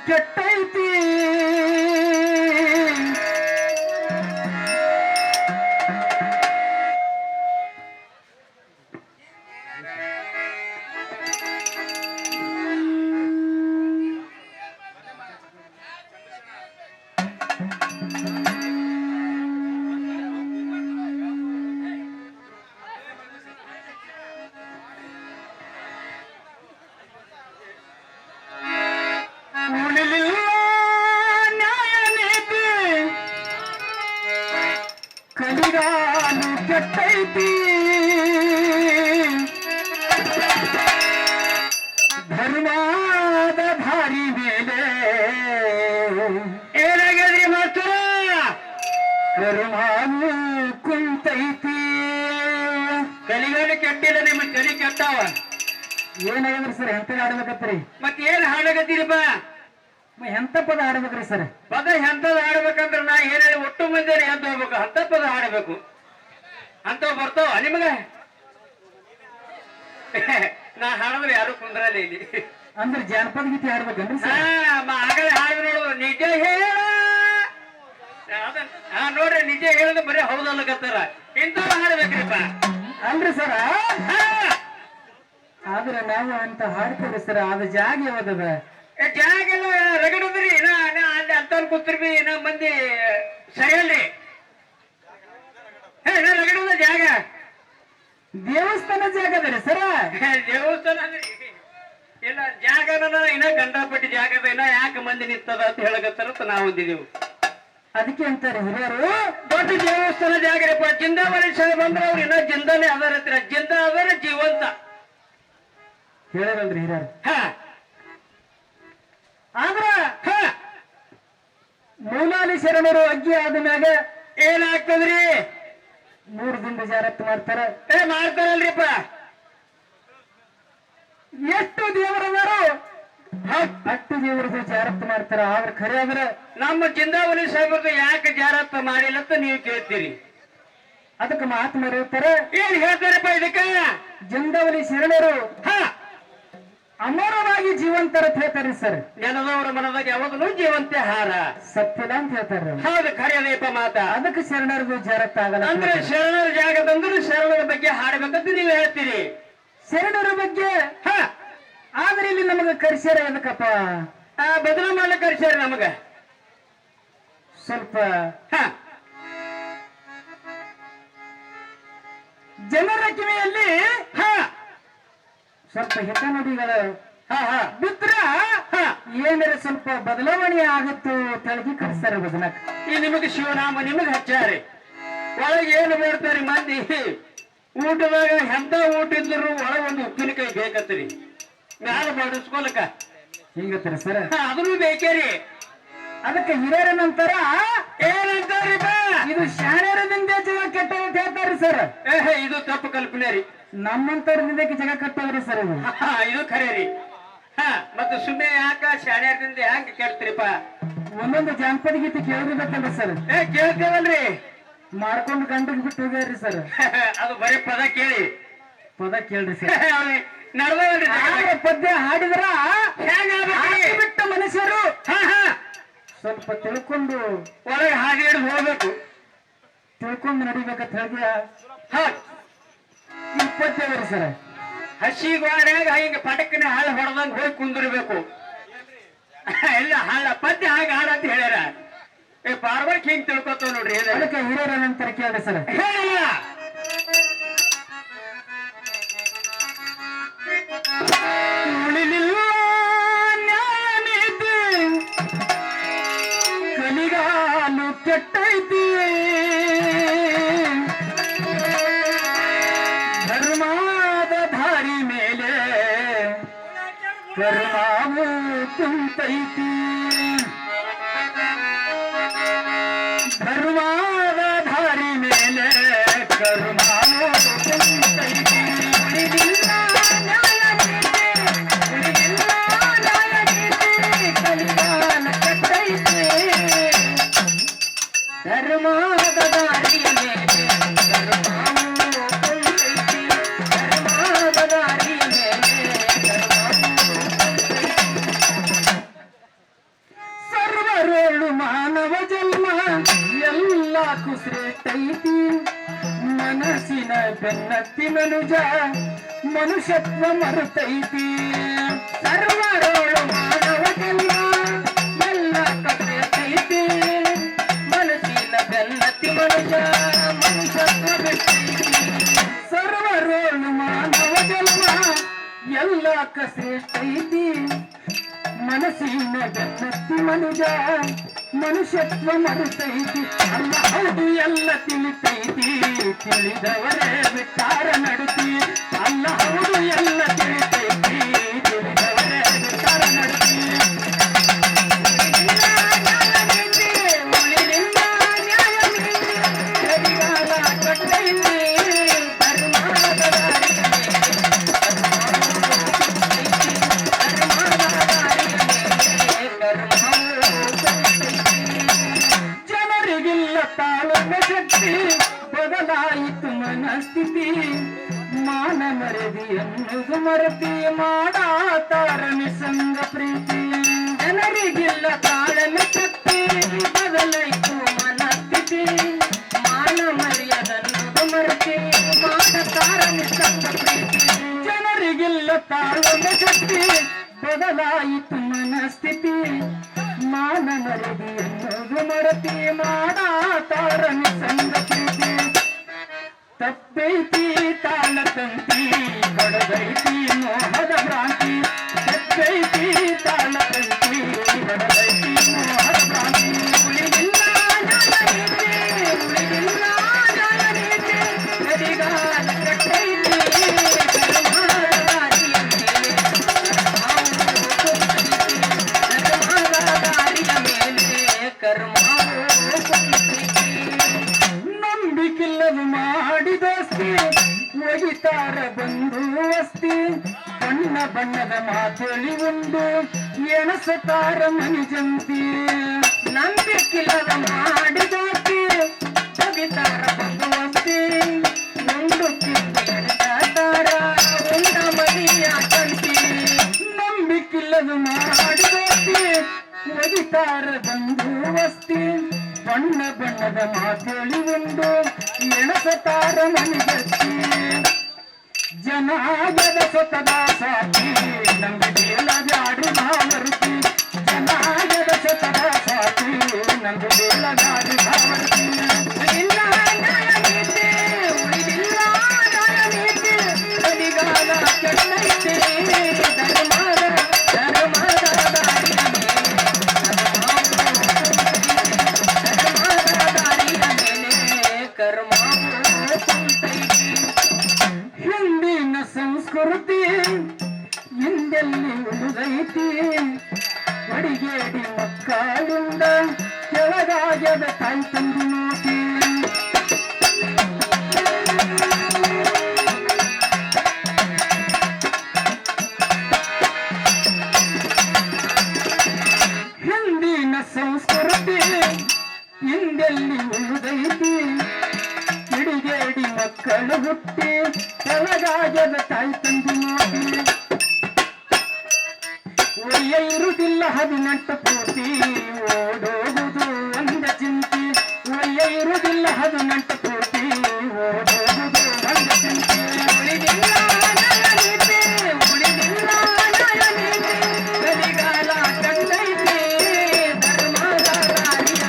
ಕೆಟ್ಟೈತಿ ಕಲಿಗಾಲು ಕೆಟ್ಟೈತಿ ಧರ್ಮದ ದಾರಿ ಮೇಲೆ ಏನಾಗ್ಯದ್ರಿ ಮಾಸ್ತರ ಕರ್ಮಾನು ಕುಂತೈತಿ ಕಲಿಗಾಲು ಕೆಟ್ಟಿಲ್ಲ ನಿಮ್ಮ ಕಲಿ ಕೆಟ್ಟಾವ ಏನಾಗ್ಯದ್ರಿ ಸರ್ ಎಂತ ಆಡ್ಬೇಕತ್ರಿ ಮತ್ತೆ ಏನ್ ಹಾಡಾಗತ್ತೀರಿಪ್ಪ ಎಂತ ಪದ ಹಾಡ್ಬೇಕ್ರಿ ಸರ್ ಪದ ಎಂತದ ಹಾಡ್ಬೇಕಂದ್ರ ನಾ ಏನ ಒಟ್ಟು ಮಂದಿ ಎಂತ ಹೋಗ್ಬೇಕು ಅಂತ ಪದ ಹಾಡಬೇಕು ಅಂತ ಬರ್ತಾವ ನಿಮಗ ನಾ ಹಾಡಿದ್ರೆ ಯಾರು ಕುಂದ್ರಲ್ಲ ಇಲ್ಲಿ ಅಂದ್ರೆ ಜಾನಪದ ಗೀತೆ ಹಾಡ್ಬೇಕನ್ರಿ ಆಗಲೇ ಹಾಡಿದ್ ನೋಡು ನಿಜ ಹೇಳ ನೋಡ್ರಿ ನಿಜ ಹೇಳಿದ್ರೆ ಬರೀ ಹೌದಲ್ಲಕತ್ತಾರ ಇಂಥವ್ ಹಾಡ್ಬೇಕ್ರಿಪ್ಪ ಅಲ್ರಿ ಸರ ಆದ್ರೆ ನಾವು ಅಂತ ಹಾಡ್ತೇವೆ ಸರ್ ಅದ ಜಾಗ ಯಾವ್ದದ ಜಾಗ ಎಲ್ಲ ರಗಡದ್ರಿ ಅಲ್ಲಿ ಅಂತ ಕೂತಿರ್ಬಿ ಇನ್ನ ಮಂದಿ ಸರಿಯಲ್ರಿ ರಗಡದ ಜಾಗ ದೇವಸ್ಥಾನ ಜಾಗ ಅದರಿ ಸರ ದೇವಸ್ಥಾನ ಇಲ್ಲ ಜಾಗನ ಇನ್ನ ಗಂಡಪಟ್ಟಿ ಜಾಗ ಅದ ಇನ್ನ ಯಾಕೆ ಮಂದಿ ನಿಂತದ ಅಂತ ಹೇಳಕತ್ತಾರ ನಾವು ಹೊಂದಿದೆವು ಅದಕ್ಕೆ ಅಂತಾರೆ ಹಿರಿಯರು ದೊಡ್ಡ ದೇವಸ್ಥಾನ ಜಾಗರಪ್ಪ ಜಿಂದಾವರಿ ಸಾಹೇಬ್ ಅಂದ್ರೆ ಅವ್ರು ಇನ್ನ ಜಿಂದಾನೆ ಅದಾರ ಹತ್ರ ಜಿಂದ ಅದರ ಜೀವಂತ ಹೇಳಲ್ರಿ ಹಿರಿಯರು ಆದ್ರ ಮೂಲಾಲಿ ಶರಣರು ಅಗ್ಗಿ ಆದ ಮ್ಯಾಗ ಏನಾಗ್ತದ್ರಿ 3 ದಿನ ಜಾರತ್ ಮಾಡ್ತಾರ ಮಾಡ್ತಾರಲ್ರಿಪ್ಪ ಎಷ್ಟು ದೇವರದಾರು ಅಷ್ಟು ದೇವರದು ಜಾರತ್ ಮಾಡ್ತಾರ ಆದ್ರ ಖರೆ ಆದ್ರ ನಮ್ಮ ಜಿಂದಾವಲಿ ಸಾಹೇಬ್ರದ್ದು ಯಾಕೆ ಜಾರತ್ ಮಾಡಿಲ್ಲ ಅಂತ ನೀವು ಕೇಳ್ತೀರಿ ಅದಕ್ಕೆ ಮಾತು ಮರೆಯುತ್ತಾರ ಏನ್ ಹೇಳ್ತಾರಪ್ಪ ಇದಕ್ಕ ಜಿಂದಾವಲಿ ಶರಣರು ಅಮರವಾಗಿ ಜೀವಂತರ ಹೇಳ್ತಾರೆ ಸರ್ ನೆನದವರ ಮನದಾಗ ಯಾವಾಗಲೂ ಜೀವಂತೆ ಹಾರ ಸತ್ಯದ ಅಂತ ಹೇಳ್ತಾರೆ ಹೌದು ಖರೆಯದೇಪ ಮಾತ ಅದಕ್ಕೆ ಶರಣರದು ಜಾರತ್ ಆಗಲ್ಲ ಅಂದ್ರೆ ಶರಣರ ಜಾಗದಂದ್ರೆ ಶರಣರ ಬಗ್ಗೆ ಹಾಡಬೇಕಂತ ನೀವು ಹೇಳ್ತೀರಿ ಶರಣರ ಬಗ್ಗೆ ಆದ್ರೆ ಇಲ್ಲಿ ನಮಗ ಕರ್ಸ್ಯಾರ ಎದಕ್ಕಪ್ಪ ಬದಲು ಮಾಡ್ಲಿಕ್ಕೆ ಕರ್ಸ್ಯಾರ ನಮಗ ಸ್ವಲ್ಪ ಜನರ ಕಿವಿಯಲ್ಲಿ ಸ್ವಲ್ಪ ಹಿತ ನುಡಿಗಳು ಬಿದ್ರ ಏನಾರ ಸ್ವಲ್ಪ ಬದಲಾವಣೆ ಆಗುತ್ತು ತಳಗಿ ಕರ್ಸ್ತಾರ ಬದನಕ್ ಈ ನಿಮಗೆ ಶಿವನಾಮ ನಿಮಗೆ ಹಚ್ಚಾರೆ ಒಳಗೆ ಏನು ಬೇಡ್ತಾರೆ ಮಂದಿ ಊಟದಾಗ ಎಂತ ಊಟ ಇದ್ರು ಒಳಗೆ ಒಂದು ಉಪ್ಪಿನಕಾಯಿ ಬೇಕತ್ರಿ ಮ್ಯಾಲ ಬಡಿಸ್ಕೊಲಕ ಹಿಂಗತ್ರಿ ಸರ್ ಅದನ್ನು ಬೇಕೇರಿ ಅದಕ್ಕೆ ಹಿರಿಯರನಂತಾರ ಏನಂತಾರಿ ಇದು ಶಾಣ್ಯರದಿಂದ ಜಗ ಕೆಟ್ಟ ಅಂತ ಹೇಳ್ತಾರಿ ಸರ್ ಇದು ತಪ್ಪು ಕಲ್ಪನೆ ರೀ ನಮ್ಮಂತವ್ರದಿಂದ ಜಗ ಕಟ್ಟವ್ರಿ ಸರ್ ಇದು ಖರೆ ರೀ ಮತ್ತೆ ಸುಮ್ಮನೆ ಯಾಕ ಶಾಣ್ಯರದಿಂದ ಹ್ಯಾಂಗ ಕೆಡ್ತೀರಿಪ್ಪ ಒಂದೊಂದು ಜಾನಪದ ಗೀತೆ ಕೇಳಿರ್ಬೇಕಲ್ರಿ ಸರ್ ಕೇಳ್ತೇವಲ್ರಿ ಮಾಡ್ಕೊಂಡು ಗಂಡಿಗೆ ಬಿಟ್ಟು ಹೋಗ್ಯಾರ್ರಿ ಸರ್ ಅದು ಬರೀ ಪದ ಕೇಳಿ ಪದ ಕೇಳ್ರಿ ಸರ್ ನಡೆದವಲ್ರಿ ಪದ್ಯ ಹಾಡಿದ್ರ ಬಿಟ್ಟ ಮನುಷ್ಯರು ಸ್ವಲ್ಪ ತಿಳ್ಕೊಂಡು ಒಳಗೆ ಹಾಗೆ ಹಿಡಿದು ಹೋಗ್ಬೇಕು ತಿಳ್ಕೊಂಡು ನಡಿಬೇಕಂತ ಹೇಳಿ ಇಪ್ಪತ್ತೇವ್ರಿ ಸರ್ ಹಸಿ ಗೋಡ್ಯಾಗ ಹಿಂಗ ಪಟಕನೆ ಹಾಳು ಹೊಡೆದಂಗ ಹೋಗಿ ಕುಂದಿರ್ಬೇಕು ಇಲ್ಲ ಹಾಳ ಪದ್ಯ ಹಾಗೆ ಹಾಡಂತ ಹೇಳ್ಯಾರ ಪಾರ್ವಕ್ ಹಿಂಗ್ ತಿಳ್ಕೊತಾವ ನೋಡ್ರಿ ಅದಕ್ಕೆ ಹಿರಿಯರ ನಂತರ ಕೇಳ್ರಿ ಸರ್ ಹೇಳಿಲ್ಲ ಉಳಿಲಿಲ್ಲ ನ್ಯಾಯ ನೀತಿ ಕಲಿಗಾಲು ಕೆಟ್ಟೈತಿ ಧರ್ಮದ ದಾರಿ ಮೇಲೆ ಕರ್ಮಾವು ಕುಂತೈತಿ ಧರ್ಮದ ದಾರಿ ಮೇಲೆ ಕರ್ಮಾವು ಕುಂತೈತಿ ಧರ್ಮದ ದಾರಿಯ ಮೇಲೆ ಧರ್ಮದ ದಾರಿಯ ಮೇಲೆ ಬೆನ್ನತ್ತಿ ಮನುಜ ಮನುಷ್ಯತ್ವ ಮರುತೈತಿ ಸರ್ವರೋಳು ಮಾನವ ಜನ್ಮ ಎಲ್ಲ ಕಥೆಯೈತಿ ಮನಸ್ಸಿನ ಬೆನ್ನತ್ತಿ ಮನುಜ ಮನುಷ್ಯತ್ವ ಬೆಟ್ಟೈತಿ ಸರ್ವರೋಳು ಮಾನವ ಜನ್ಮ ಎಲ್ಲ ಶ್ರೇಷ್ಠೈತಿ ಮನಸ್ಸಿನ ಬೆನ್ನತ್ತಿ ಮನುಜ ಮನುಷ್ಯತ್ವ ಮರುತೈತಿ ಅಲ್ಲ ಹೌದು ಎಲ್ಲ ತಿಳಿತೈತಿ ತಿಳಿದವರೇ ವಿಚಾರ ನಡುತ್ತಿ ಅಲ್ಲ ಹೌದು ಎಲ್ಲ ತಿಳಿತೈತಿ ತಿಳಿದವರೇ ವಿಚಾರ ನಡುತ್ತಿ ಉಳಿಲಿಲ್ಲ ನ್ಯಾಯ ಗಡಿಗಾಲ ಕಟ್ಟೈತಿ ಧರ್ಮದ ಜನರಿಗಿಲ್ಲ ತಾಳ್ಮೆ ಶಕ್ತಿ ಬದಲಾಯಿತು ಮನಸ್ಥಿತಿ ಮಾನ ಮರೆದಿ ಎನ್ನುವುದು ಮರೆತಿ ಮಾಡಾತಾರ ನಿಸಂಗ ಪ್ರೀತಿ ಜನರಿಗಿಲ್ಲ ತಾಳ್ಮೆ ಶಕ್ತಿ ಬದಲಾಯಿತು ಮನಸ್ಥಿತಿ ಮಾನ ಮರೆಯದನ್ನುವುದು ಮರೆತಿ ಮಾಡತಾರ ನಿಸಂಗ ಪ್ರೀತಿ ಜನರಿಗಿಲ್ಲ ತಾಳ್ಮೆ ಶಕ್ತಿ ಬದಲಾಯಿತು ಮನಸ್ಥಿತಿ ಮಾನ ಮರೆದಿ ಎನ್ನುವುದು ಮರತಿ ಮಾಡಾತಾರ ನಿಸಂಗ ಪ್ರೀತಿ ತಪ್ಪೈತಿ ತಾಳ ತಂತಿ ಬಡದೈತಿ ಮೋಹದ ಭ್ರಾಂತಿ ತಪ್ಪೈತಿ ತಾಳ ತಂತಿ ಬಡದೈತಿ ಮೋಹದ ಭ್ರಾಂತಿ ಉಳಿದಿಲ್ಲ ನ್ಯಾಯನೀತಿ ಉಳಿದಿಲ್ಲ ನ್ಯಾಯನೀತಿ ಗಡಿಗಾಲ ಕಟ್ಟೈತಿ ನಂಬಿಕಿಲ್ಲದು ಮಾಡಿದಸ್ತಿ ಒಗಿತಾರ ಬಂದು ವಸ್ತಿ ಬಣ್ಣ ಬಣ್ಣದ ಮಾತೇಳಿ ಉಂಡು ಎಣಸತಾರ ಮನಿಜಂತಿ ನಂಬಿಕಿಲ್ಲದ ಮಾಡಿದಸ್ತಿ ಒಗಿತಾರ ಬಂದು ವಸ್ತಿ ಉಂಡು ಕಿಂಡಿ ಎಣಸತಾರ ಉಂಡ ಮನಿಯ ಕಂತಿ ನಂಬಿಕಿಲ್ಲದು ಮಾಡಿದಸ್ತಿ ಒಗಿತಾರ ಬಂದು ವಸ್ತಿ ಬಣ್ಣ ಬಣ್ಣದ ಮಾತೇಳಿ ಉಂಡು ಎಣಸತಾರ ಮನಿಜತ್ತಿ ಜನಾಗದ ಸತದ ಸಾಕಿ ನಂಬಿಕೆಯಲಾಡಿ ಭಾವರ್ತಿ ಜನಾಗದ ಸತದ ಸಾಕಿ ನಂಬಿಕೆಯಲಾಡಿ ಭಾವರ್ತಿ ಇಲ್ಲ ನ್ಯಾಯನೀತಿ ಉಳಿದಿಲ್ಲ ನ್ಯಾಯನೀತಿ ಗಡಿಗಾಲ ಕೆಟ್ಟೈತಿ ಧರ್ಮದ ಹಿಂದಿನ ಸಂಸ್ಕೃತಿ ಹಿಂದೆಲ್ಲಿ ಉಳಿದೈತಿ ಅಡಿಗೇಡಿ ಮಕ್ಕಳಿಂದ ಕೆಳಗಾಗದ ತಾಯಿ ತಂದು ನೋಟಿ ಹಿಂದಿನ ಸಂಸ್ಕೃತಿ ಹಿಂದೆಲ್ಲಿ ಉಳಿದೈತಿ ಕಿಡಿಗೇಡಿ ಮಕ್ಕಳು ಹುಟ್ಟಿ ಕೆಳಗಾಗದ ತಾಯಿ ತಂದು ನೋಡಿ ಒಯ್ಯ ಇರುವುದಿಲ್ಲ 18 ಪೂರ್ತಿ ಓಡೋಗುದು ಒಂದ ಚಿಂತಿ ಒಯ್ಯ ಇರುವುದಿಲ್ಲ 18 ಪೂರ್ತಿ ಓಡೋಗುದು ಒಂದ ಚಿಂತಿ ಉಳಿದಿಲ್ಲ ನ್ಯಾಯನೀತಿ ಉಳಿದಿಲ್ಲ ನ್ಯಾಯನೀತಿ ಗಡಿಗಾಲ ಕಟ್ಟೈತಿ ಧರ್ಮದ ದಾರಿಯ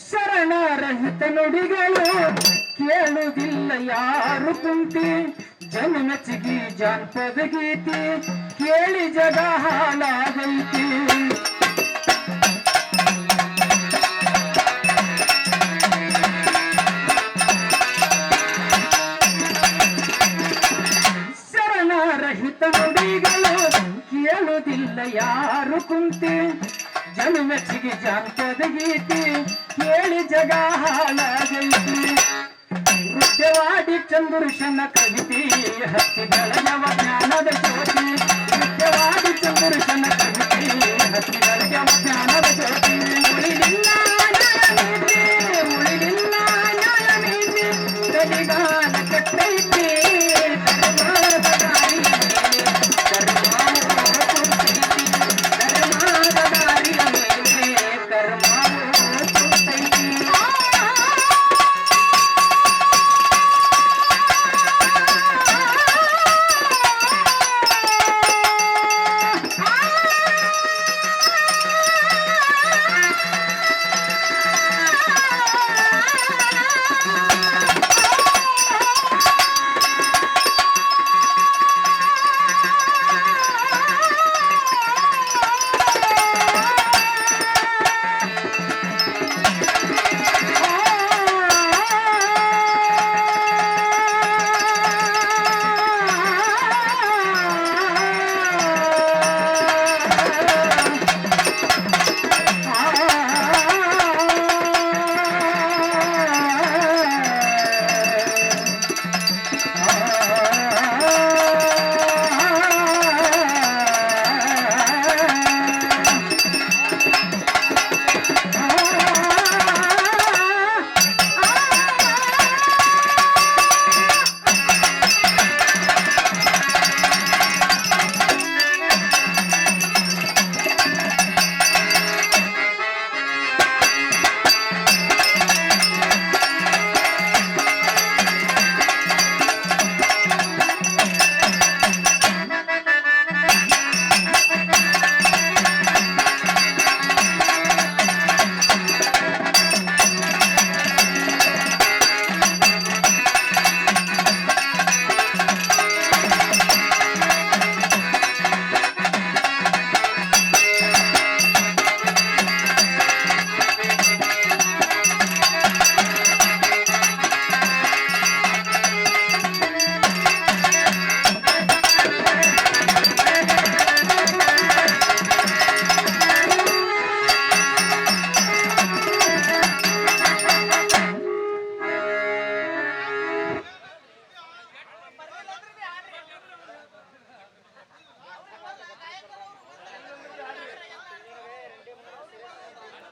ಶರಣರಹಿತ ನುಡಿಗಳು ಕೇಳುವುದಿಲ್ಲ ಯಾರು ಕುಂತಿ ಜನ್ಮಚಿಗಿ ಜಾನಪದ ಗೀತಿ ಕೇಳಿ ಜಗ ಹಾಳಾಗೈತಿ ಶರಣರಹಿತ ನುಡಿಗಳು ಕೇಳುವುದಿಲ್ಲ ಯಾರು ಕುಂತಿ ಜನ್ಮಚಿಗಿ ಜಾನಪದ ಗೀತಿ ಕೇಳಿ ಜಗ ಹಾಳಾಗೈತಿ ನೃತ್ಯವಾಡಿ ಚಂದ್ರುಷನ ಕವಿತಿ ಹತ್ತಿಗಳ ಯವ ಜ್ಞಾನದ ಜ್ಯೋತಿ ನೃತ್ಯವಾಡಿ ಚಂದ್ರುಷನ ಕವಿತಿ ಹತ್ತಿಗಳ ಯವ ಜ್ಞಾನ